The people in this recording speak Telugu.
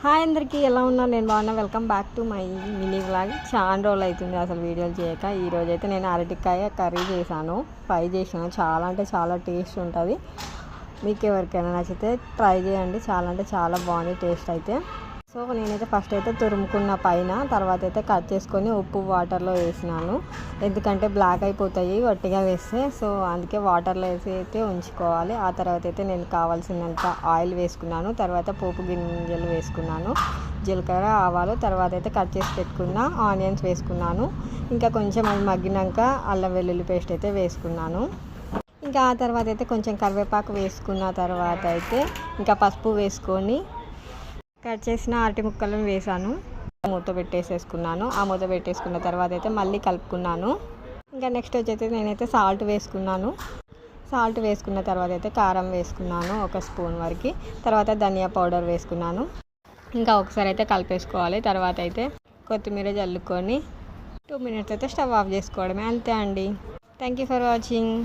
హాయ్ అందరికీ, ఎలా ఉన్నారు? నేను బాగున్నా. Welcome back to my mini vlog. చాలా రోజులు అవుతుంది అసలు వీడియోలు చేయక. ఈరోజు అయితే నేను అరటికాయ కర్రీ చేశాను, ఫ్రై చేసాను. చాలా అంటే చాలా టేస్ట్ ఉంటుంది. మీకు ఎవరికైనా నచ్చితే ట్రై చేయండి. చాలా అంటే చాలా బాగుంది టేస్ట్ అయితే. సో నేనైతే ఫస్ట్ అయితే తురుముకున్న పైన, తర్వాత అయితే కట్ చేసుకొని ఉప్పు వాటర్లో వేసినాను. ఎందుకంటే బ్లాక్ అయిపోతాయి వట్టిగా వేస్తే. సో అందుకే వాటర్లో వేసి అయితే ఉంచుకోవాలి. ఆ తర్వాత అయితే నేను కావాల్సినంత ఆయిల్ వేసుకున్నాను. తర్వాత పోపు గింజలు వేసుకున్నాను, జీలకర్ర, ఆవాలు. తర్వాత అయితే కట్ చేసి పెట్టుకున్న ఆనియన్స్ వేసుకున్నాను. ఇంకా కొంచెం అది మగ్గినాక అల్లం వెల్లుల్లి పేస్ట్ అయితే వేసుకున్నాను. ఇంకా ఆ తర్వాత అయితే కొంచెం కరివేపాకు వేసుకున్న తర్వాత అయితే ఇంకా పసుపు వేసుకొని కట్ చేసిన అరటి ముక్కలను వేసాను. మూత పెట్టేసేసుకున్నాను. ఆ మూత పెట్టేసుకున్న తర్వాత అయితే మళ్ళీ కలుపుకున్నాను. ఇంకా నెక్స్ట్ వచ్చేసి నేనైతే సాల్ట్ వేసుకున్నాను. సాల్ట్ వేసుకున్న తర్వాత అయితే కారం వేసుకున్నాను 1 స్పూన్ వరకు. తర్వాత ధనియా పౌడర్ వేసుకున్నాను. ఇంకా ఒకసారి అయితే కలిపేసుకోవాలి. తర్వాత అయితే కొత్తిమీర జల్లుకొని 2 మినిట్స్ అయితే స్టవ్ ఆఫ్ చేసుకోవడమే. అంతే అండి. Thank you for watching.